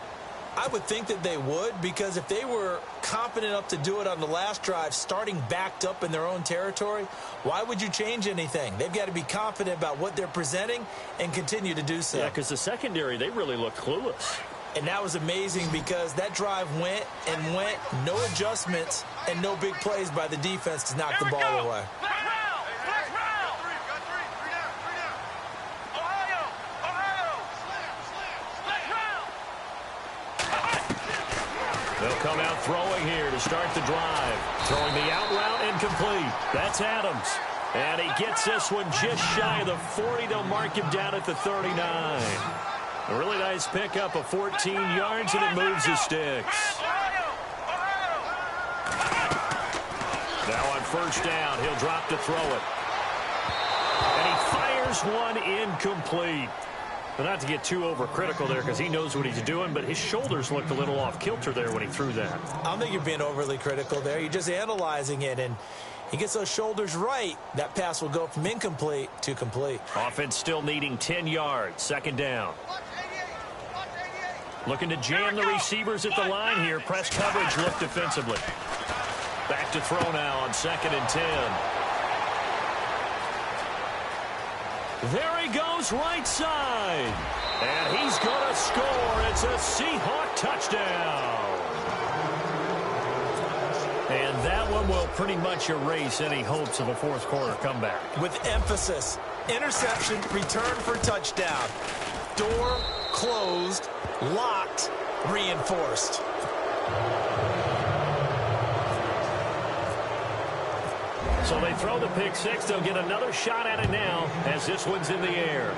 Speaker 5: I would think that they would, because if they were competent enough to do it on the last drive, starting backed up in their own territory, why would you change anything? They've got to be confident about what they're presenting and continue to do so.
Speaker 3: Yeah, because the secondary, they really looked clueless.
Speaker 5: And that was amazing because that drive went and went, no adjustments and no big plays by the defense to knock the ball away.
Speaker 3: They'll come out throwing here to start the drive. Throwing the out route incomplete. That's Adams. And he gets this one just shy of the 40. They'll mark him down at the 39. A really nice pickup of 14 yards, and it moves his sticks. Now on first down, he'll drop to throw it. And he fires one incomplete. But not to get too overcritical there because he knows what he's doing, but his shoulders looked a little off kilter there when he threw that.
Speaker 5: I don't think you're being overly critical there. You're just analyzing it, and he gets those shoulders right. That pass will go from incomplete to complete.
Speaker 3: Offense still needing 10 yards. Second down. Looking to jam the receivers at the line here. Press coverage look defensively. Back to throw now on 2nd and 10. There he goes right side. And he's going to score. It's a Seahawk touchdown. And that one will pretty much erase any hopes of a fourth quarter comeback.
Speaker 5: With emphasis. Interception, return for touchdown. Door closed, locked, reinforced.
Speaker 3: So they throw the pick six. They'll get another shot at it now as this one's in the air.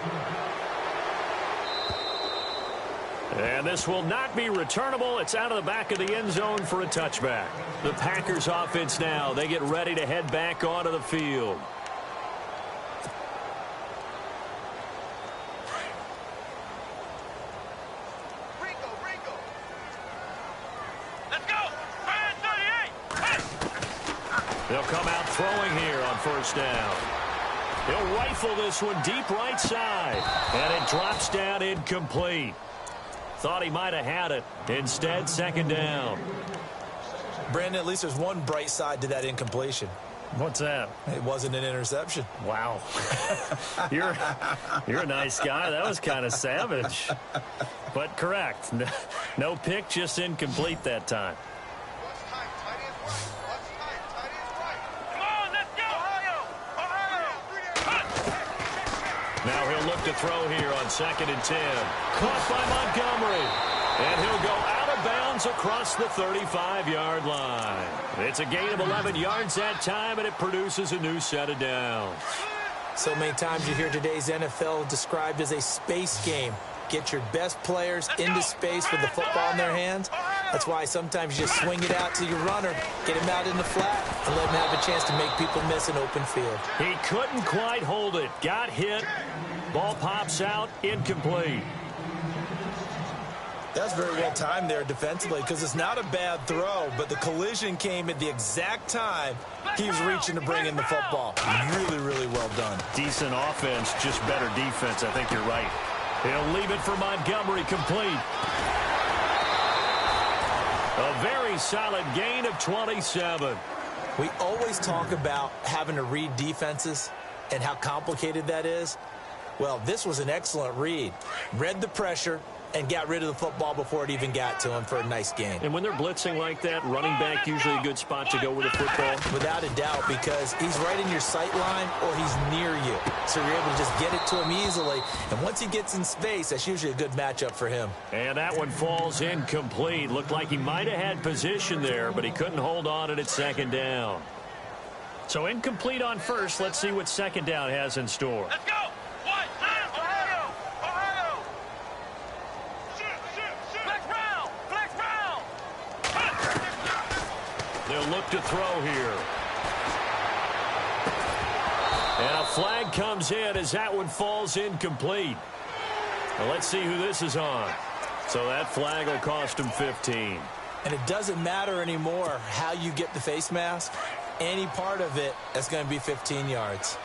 Speaker 3: And this will not be returnable. It's out of the back of the end zone for a touchback. The Packers offense now, they get ready to head back onto the field. They'll come out throwing here on first down. He'll rifle this one deep right side. And it drops down incomplete. Thought he might have had it. Instead, second down.
Speaker 5: Brandon, at least there's one bright side to that incompletion.
Speaker 3: What's that?
Speaker 5: It wasn't an interception.
Speaker 3: Wow. You're a nice guy. That was kind of savage. But correct. No pick, just incomplete that time. Now he'll look to throw here on 2nd and 10. Caught by Montgomery. And he'll go out of bounds across the 35-yard line. It's a gain of 11 yards that time, and it produces a new set of downs.
Speaker 5: So many times you hear today's NFL described as a space game. Get your best players into space with the football in their hands. That's why sometimes you just swing it out to your runner, get him out in the flat, and let him have a chance to make people miss an open field.
Speaker 3: He couldn't quite hold it. Got hit. Ball pops out. Incomplete.
Speaker 5: That's very well timed there defensively because it's not a bad throw, but the collision came at the exact time he was reaching to bring in the football. Really, really well done.
Speaker 3: Decent offense, just better defense. I think you're right. He'll leave it for Montgomery, complete. A very solid gain of 27.
Speaker 5: We always talk about having to read defenses and how complicated that is. Well, this was an excellent read. Read the pressure and got rid of the football before it even got to him for a nice gain.
Speaker 3: And when they're blitzing like that, running back usually a good spot to go with the football?
Speaker 5: Without a doubt, because he's right in your sight line or he's near you. So you're able to just get it to him easily. And once he gets in space, that's usually a good matchup for him.
Speaker 3: And that one falls incomplete. Looked like he might have had position there, but he couldn't hold on at 2nd down. So incomplete on first. Let's see what 2nd down has in store.
Speaker 4: Let's go.
Speaker 3: They'll look to throw here. And a flag comes in as that one falls incomplete. Well, let's see who this is on. So that flag will cost him 15.
Speaker 5: And it doesn't matter anymore how you get the face mask. Any part of it, that's going to be 15 yards.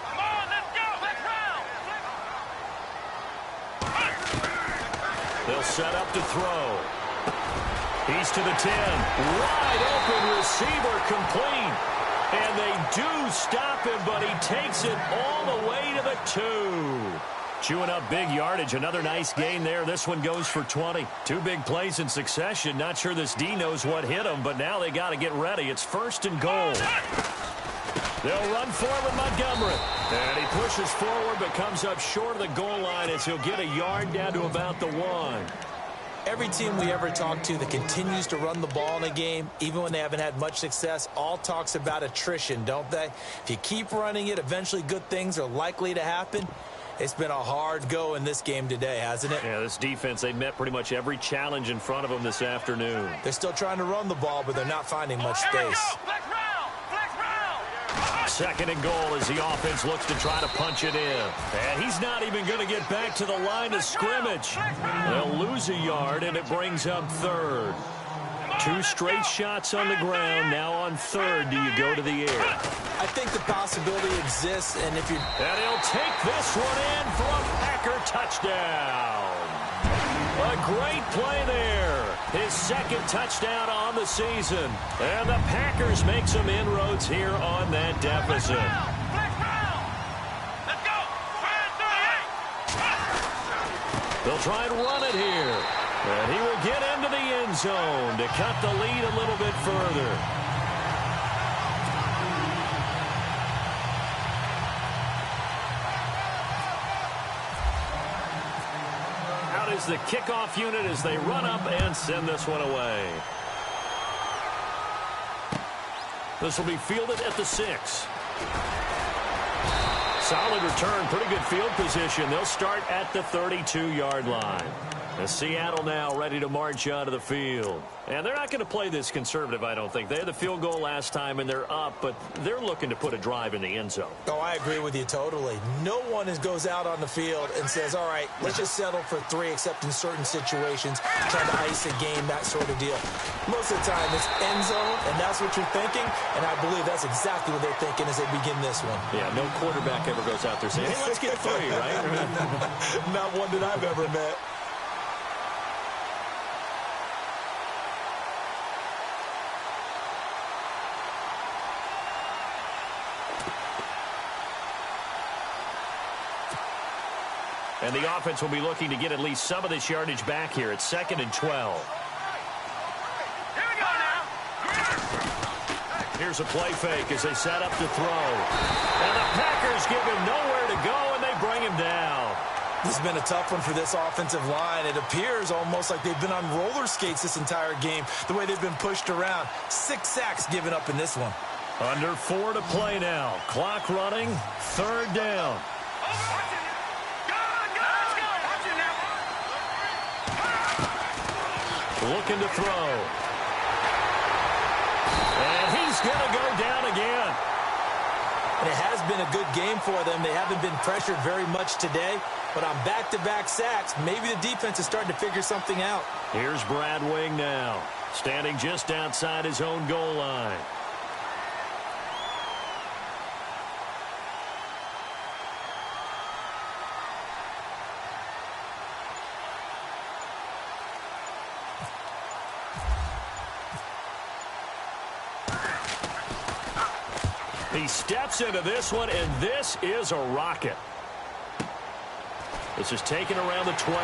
Speaker 4: Come on, let's go.
Speaker 3: They'll set up to throw. He's to the 10. Wide open receiver, complete. And they do stop him, but he takes it all the way to the 2. Chewing up big yardage. Another nice gain there. This one goes for 20. 2 big plays in succession. Not sure this D knows what hit him, but now they got to get ready. It's 1st and goal. They'll run forward Montgomery. And he pushes forward, but comes up short of the goal line as he'll get a yard down to about the 1.
Speaker 5: Every team we ever talk to that continues to run the ball in a game, even when they haven't had much success, all talks about attrition, don't they? If you keep running it, eventually good things are likely to happen. It's been a hard go in this game today, hasn't it?
Speaker 3: Yeah, this defense, they met pretty much every challenge in front of them this afternoon.
Speaker 5: They're still trying to run the ball, but they're not finding much space.
Speaker 3: 2nd and goal as the offense looks to try to punch it in. And he's not even going to get back to the line of scrimmage. They'll lose a yard, and it brings up 3rd. 2 straight shots on the ground. Now on 3rd, do you go to the air?
Speaker 5: I think the possibility exists, and if you...
Speaker 3: And he'll take this one in for a Packer touchdown. A great play there. His 2nd touchdown on the season. And the Packers make some inroads here on that deficit.
Speaker 4: Let's go.
Speaker 3: They'll try and run it here. And he will get into the end zone to cut the lead a little bit further. Is the kickoff unit as they run up and send this one away. This will be fielded at the 6. Solid return, pretty good field position. They'll start at the 32-yard line. And Seattle now ready to march out of the field. And they're not going to play this conservative, I don't think. They had the field goal last time, and they're up, but they're looking to put a drive in the end zone.
Speaker 5: Oh, I agree with you totally. No one goes out on the field and says, all right, let's just settle for 3, except in certain situations, trying to ice a game, that sort of deal. Most of the time, it's end zone, and that's what you're thinking, and I believe that's exactly what they're thinking as they begin this one.
Speaker 3: Yeah, no quarterback ever goes out there saying, hey, let's get 3, right?
Speaker 5: Not one that I've ever met.
Speaker 3: And the offense will be looking to get at least some of this yardage back here. It's 2nd and 12.
Speaker 4: Here we go now.
Speaker 3: Here's a play fake as they set up to throw. And the
Speaker 5: This has been a tough one for this offensive line. It appears almost like they've been on roller skates this entire game, the way they've been pushed around. 6 sacks given up in this one.
Speaker 3: Under 4 to play now. Clock running. 3rd down. Looking to throw. And he's going to go down again.
Speaker 5: And it has been a good game for them. They haven't been pressured very much today. But on back-to-back sacks, maybe the defense is starting to figure something out.
Speaker 3: Here's Brad Wing now, standing just outside his own goal line. He steps into this one, and this is a rocket. This is taken around the 12.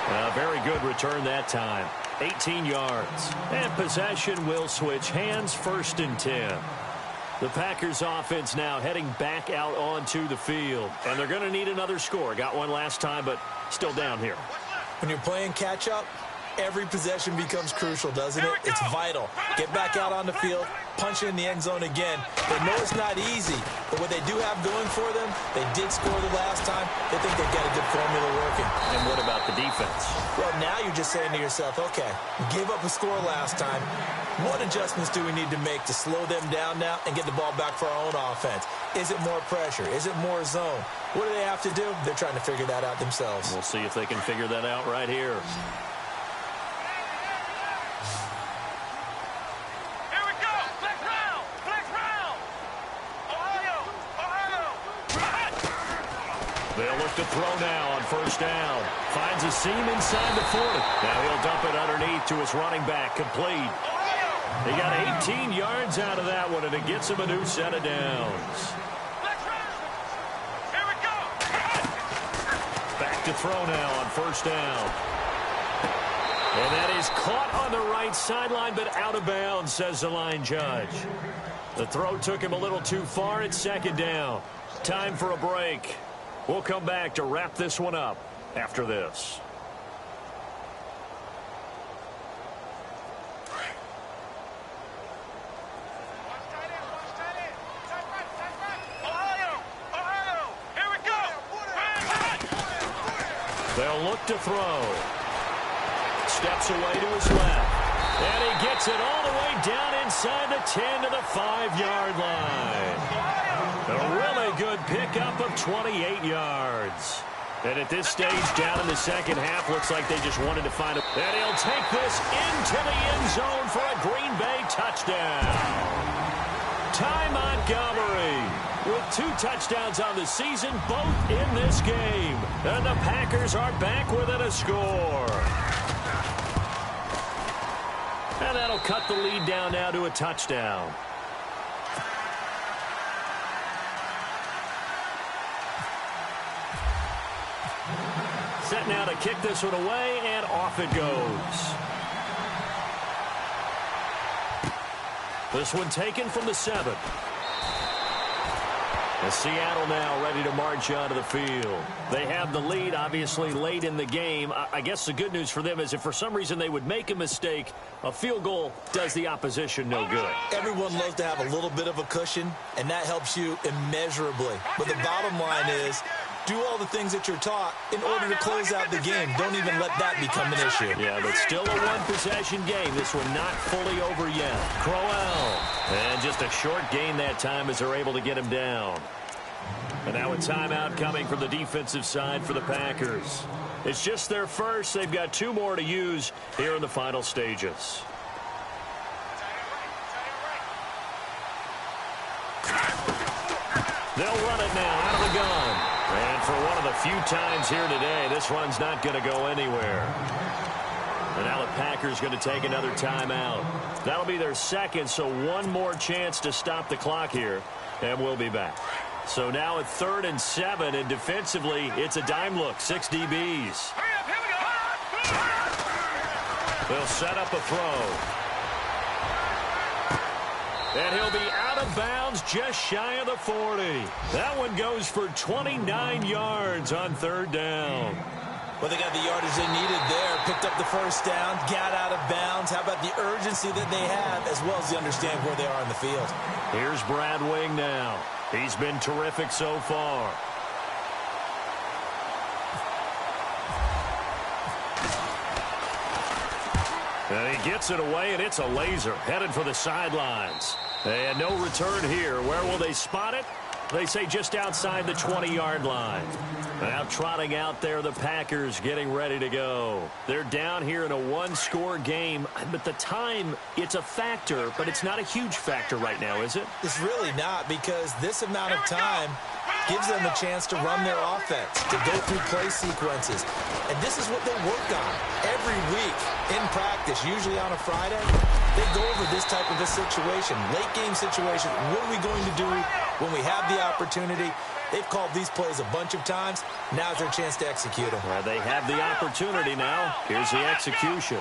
Speaker 3: A very good return that time. 18 yards. And possession will switch hands, 1st and 10. The Packers offense now heading back out onto the field. And they're going to need another score. Got one last time, but still down here.
Speaker 5: When you're playing catch-up, every possession becomes crucial, doesn't it? It's vital. Get back out on the field, punch it in the end zone again. They know it's not easy, but what they do have going for them, they did score the last time. They think they've got a good formula working.
Speaker 3: And what about the defense?
Speaker 5: Well, now you're just saying to yourself, okay, we gave up a score last time. What adjustments do we need to make to slow them down now and get the ball back for our own offense? Is it more pressure? Is it more zone? What do they have to do? They're trying to figure that out themselves.
Speaker 3: We'll see if they can figure that out right here. They'll look to throw now on 1st down. Finds a seam inside the 40. Now he'll dump it underneath to his running back. Complete. He got 18 yards out of that one, and it gets him a new set of downs. Back to throw now on 1st down. And that is caught on the right sideline, but out of bounds, says the line judge. The throw took him a little too far. It's 2nd down. Time for a break. We'll come back to wrap this one up after this. They'll look to throw. Steps away to his left. And he gets it all the way down inside the 10 to the 5-yard line. A really good pickup of 28 yards. And at this stage, down in the 2nd half, looks like they just wanted to find a... And he'll take this into the end zone for a Green Bay touchdown. Ty Montgomery with 2 touchdowns on the season, both in this game. And the Packers are back within a score. And that'll cut the lead down now to a touchdown. Set now to kick this one away, and off it goes. This one taken from the 7. And Seattle now ready to march onto the field. They have the lead, obviously, late in the game. I guess the good news for them is if for some reason they would make a mistake, a field goal does the opposition no good.
Speaker 5: Everyone loves to have a little bit of a cushion, and that helps you immeasurably. But the bottom line is, do all the things that you're taught in order to close out the game. Don't even let that become an issue.
Speaker 3: Yeah, but still a one-possession game. This one not fully over yet. Crowell. And just a short gain that time as they're able to get him down. And now a timeout coming from the defensive side for the Packers. It's just their first. They've got 2 more to use here in the final stages. They'll run it now out of the gun. And for one of the few times here today, this run's not going to go anywhere. And now the Packers going to take another timeout. That'll be their 2nd, so 1 more chance to stop the clock here, and we'll be back. So now at 3rd and 7, and defensively, it's a dime look, 6 DBs. They'll set up a throw. And he'll be out of bounds just shy of the 40. That one goes for 29 yards on third down.
Speaker 5: Well, they got the yardage they needed there. Picked up the first down, got out of bounds. How about the urgency that they have, as well as they understand where they are in the field.
Speaker 3: Here's Brad Wing now. He's been terrific so far. And he gets it away, and it's a laser headed for the sidelines. And no return here. Where will they spot it? They say just outside the 20-yard line. Now trotting out there, the Packers getting ready to go. They're down here in a one-score game, but the time, it's a factor, but it's not a huge factor right now, is it?
Speaker 5: It's really not, because this amount of time gives them a chance to run their offense, to go through play sequences. And this is what they work on every week in practice, usually on a Friday. They go over this type of a situation, late-game situation. What are we going to do when we have the opportunity? They've called these plays a bunch of times. Now's their chance to execute them.
Speaker 3: Well, they have the opportunity now. Here's the execution.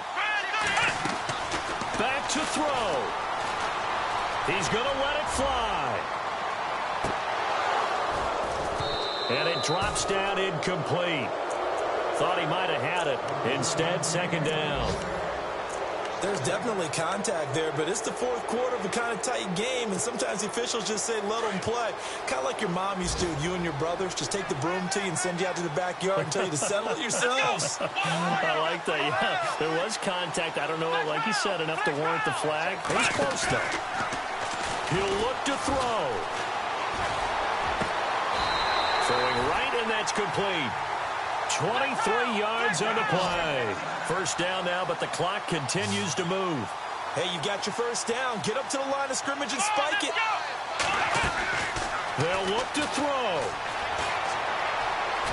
Speaker 3: Back to throw. He's going to let it fly. And it drops down incomplete. Thought he might have had it. Instead, second down.
Speaker 5: There's definitely contact there, but it's the fourth quarter of a kind of tight game, and sometimes the officials just say, let them play. Kind of like your mom used to do, you and your brothers. Just take the broom to you and send you out to the backyard and tell you to settle it yourselves.
Speaker 3: I like that, yeah. There was contact. I don't know, like you said, enough to warrant the flag. He's close, though. He'll look to throw. Throwing right, and that's complete. 23 yards on the play. First down now, but the clock continues to move.
Speaker 5: Hey, you got your first down. Get up to the line of scrimmage and spike it.
Speaker 3: They'll look to throw.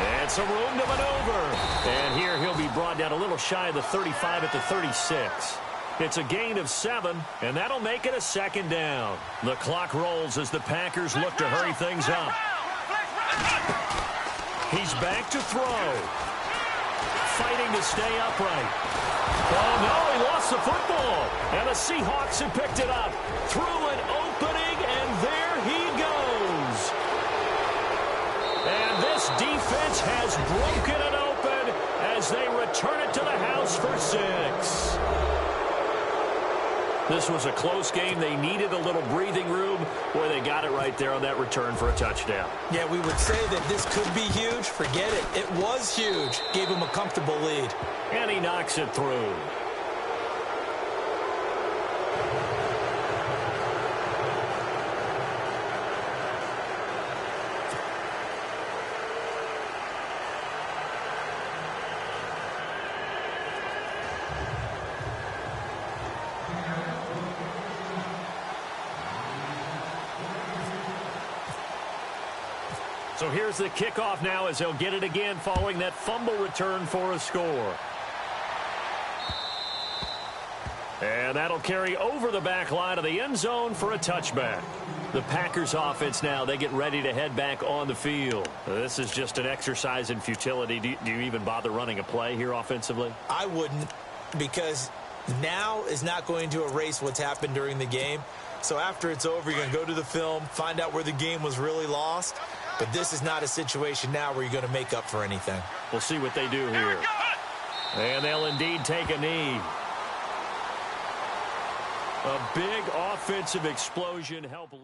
Speaker 3: And some room to maneuver. And here he'll be brought down a little shy of the 35 at the 36. It's a gain of 7, and that'll make it a second down. The clock rolls as the Packers look to hurry things up. He's back to throw. Fighting to stay upright. Oh, no, he lost the football. And the Seahawks have picked it up. Through an opening, and there he goes. And this defense has broken it open as they return it to the house for 6. This was a close game. They needed a little breathing room. Boy, they got it right there on that return for a touchdown.
Speaker 5: Yeah, we would say that this could be huge. Forget it. It was huge. Gave him a comfortable lead.
Speaker 3: And he knocks it through. So here's the kickoff now as they'll get it again following that fumble return for a score. And that'll carry over the back line of the end zone for a touchback. The Packers offense now, they get ready to head back on the field. This is just an exercise in futility. Do you even bother running a play here offensively?
Speaker 5: I wouldn't, because now is not going to erase what's happened during the game. So after it's over, you're going to go to the film, find out where the game was really lost. But this is not a situation now where you're going to make up for anything.
Speaker 3: We'll see what they do here. And they'll indeed take a knee. A big offensive explosion help.